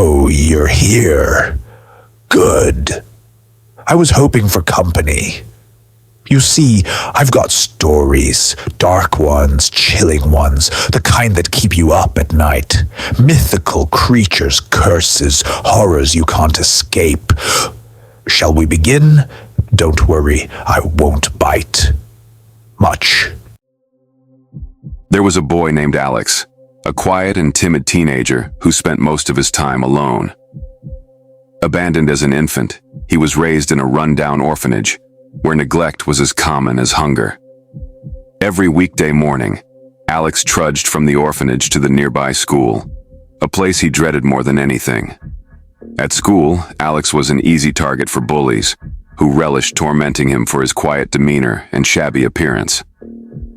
Oh, you're here. Good. I was hoping for company. You see, I've got stories, dark ones, chilling ones, the kind that keep you up at night. Mythical creatures, curses, horrors you can't escape. Shall we begin? Don't worry, I won't bite. Much. There was a boy named Alex, a quiet and timid teenager who spent most of his time alone. Abandoned as an infant, he was raised in a run-down orphanage, where neglect was as common as hunger. Every weekday morning, Alex trudged from the orphanage to the nearby school, a place he dreaded more than anything. At school, Alex was an easy target for bullies, who relished tormenting him for his quiet demeanor and shabby appearance.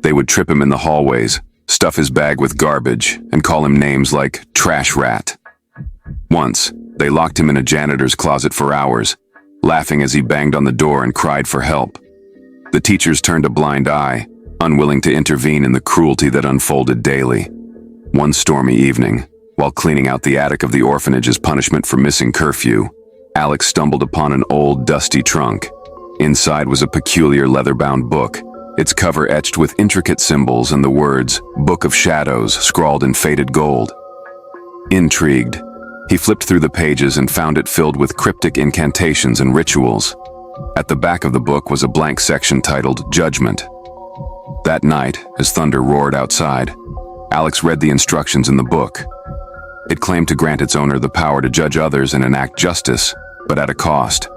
They would trip him in the hallways, stuff his bag with garbage, and call him names like trash rat. Once, they locked him in a janitor's closet for hours, laughing as he banged on the door and cried for help. The teachers turned a blind eye, unwilling to intervene in the cruelty that unfolded daily. One stormy evening, while cleaning out the attic of the orphanage as punishment for missing curfew, Alex stumbled upon an old, dusty trunk. Inside was a peculiar leather-bound book, its cover etched with intricate symbols and the words, "Book of Shadows," scrawled in faded gold. Intrigued, he flipped through the pages and found it filled with cryptic incantations and rituals. At the back of the book was a blank section titled Judgment. That night, as thunder roared outside, Alex read the instructions in the book. It claimed to grant its owner the power to judge others and enact justice, but at a cost.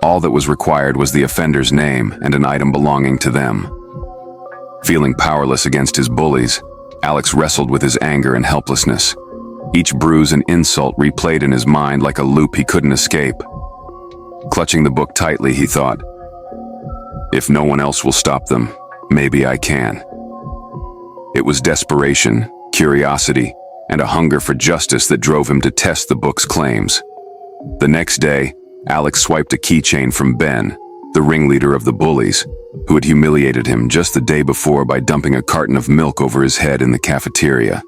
All that was required was the offender's name and an item belonging to them. Feeling powerless against his bullies, Alex wrestled with his anger and helplessness. Each bruise and insult replayed in his mind like a loop he couldn't escape. Clutching the book tightly, he thought, "If no one else will stop them, maybe I can." It was desperation, curiosity, and a hunger for justice that drove him to test the book's claims. The next day, Alex swiped a keychain from Ben, the ringleader of the bullies, who had humiliated him just the day before by dumping a carton of milk over his head in the cafeteria.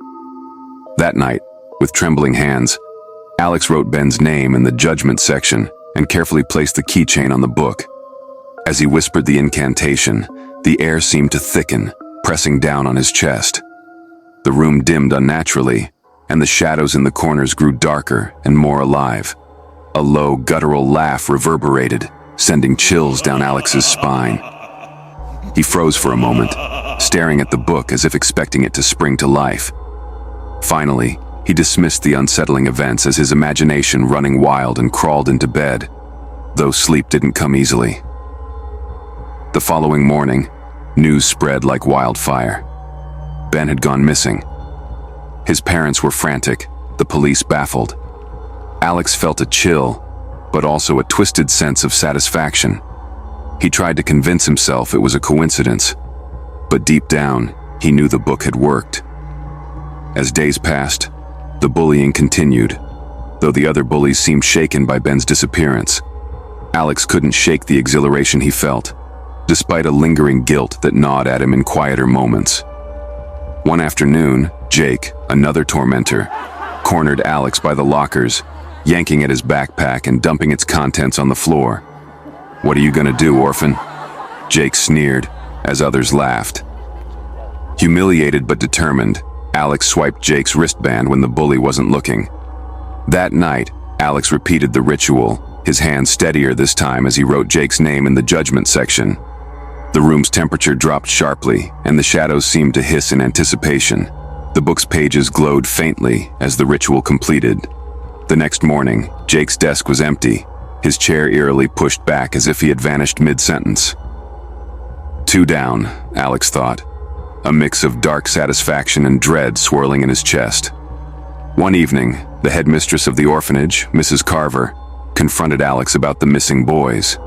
That night, with trembling hands, Alex wrote Ben's name in the judgment section and carefully placed the keychain on the book. As he whispered the incantation, the air seemed to thicken, pressing down on his chest. The room dimmed unnaturally, and the shadows in the corners grew darker and more alive. A low, guttural laugh reverberated, sending chills down Alex's spine. He froze for a moment, staring at the book as if expecting it to spring to life. Finally, he dismissed the unsettling events as his imagination running wild and crawled into bed, though sleep didn't come easily. The following morning, news spread like wildfire. Ben had gone missing. His parents were frantic, the police baffled. Alex felt a chill, but also a twisted sense of satisfaction. He tried to convince himself it was a coincidence, but deep down, he knew the book had worked. As days passed, the bullying continued, though the other bullies seemed shaken by Ben's disappearance. Alex couldn't shake the exhilaration he felt, despite a lingering guilt that gnawed at him in quieter moments. One afternoon, Jake, another tormentor, cornered Alex by the lockers, yanking at his backpack and dumping its contents on the floor. "What are you gonna do, orphan?" Jake sneered, as others laughed. Humiliated but determined, Alex swiped Jake's wristband when the bully wasn't looking. That night, Alex repeated the ritual, his hand steadier this time as he wrote Jake's name in the judgment section. The room's temperature dropped sharply, and the shadows seemed to hiss in anticipation. The book's pages glowed faintly as the ritual completed. The next morning, Jake's desk was empty, his chair eerily pushed back as if he had vanished mid-sentence. Two down, Alex thought, a mix of dark satisfaction and dread swirling in his chest. One evening, the headmistress of the orphanage, Mrs. Carver, confronted Alex about the missing boys.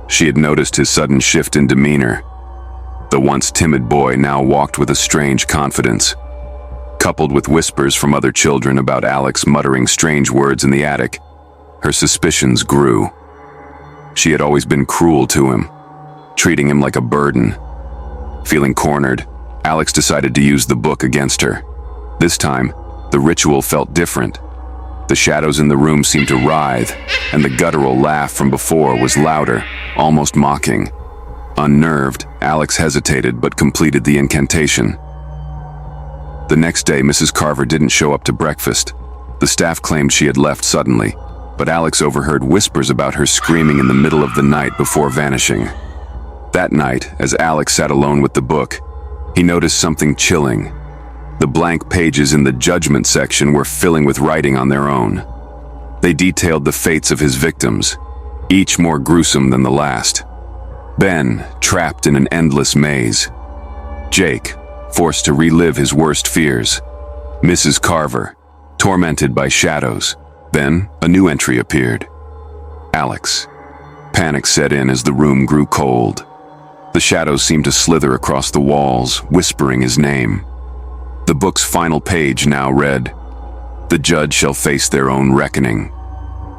She had noticed his sudden shift in demeanor. The once timid boy now walked with a strange confidence. Coupled with whispers from other children about Alex muttering strange words in the attic, her suspicions grew. She had always been cruel to him, treating him like a burden. Feeling cornered, Alex decided to use the book against her. This time, the ritual felt different. The shadows in the room seemed to writhe, and the guttural laugh from before was louder, almost mocking. Unnerved, Alex hesitated but completed the incantation. The next day, Mrs. Carver didn't show up to breakfast. The staff claimed she had left suddenly, but Alex overheard whispers about her screaming in the middle of the night before vanishing. That night, as Alex sat alone with the book, he noticed something chilling. The blank pages in the judgment section were filling with writing on their own. They detailed the fates of his victims, each more gruesome than the last. Ben, trapped in an endless maze. Jake, forced to relive his worst fears. Mrs. Carver, tormented by shadows. Then, a new entry appeared. Alex. Panic set in as the room grew cold. The shadows seemed to slither across the walls, whispering his name. The book's final page now read, "The judge shall face their own reckoning."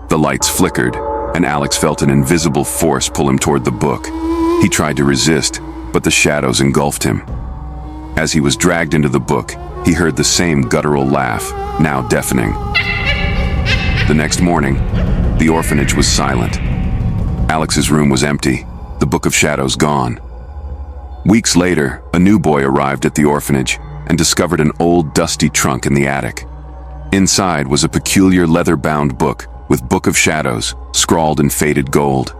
The lights flickered, and Alex felt an invisible force pull him toward the book. He tried to resist, but the shadows engulfed him. As he was dragged into the book, he heard the same guttural laugh, now deafening. The next morning, the orphanage was silent. Alex's room was empty, the Book of Shadows gone. Weeks later, a new boy arrived at the orphanage and discovered an old, dusty trunk in the attic. Inside was a peculiar leather-bound book with Book of Shadows scrawled in faded gold.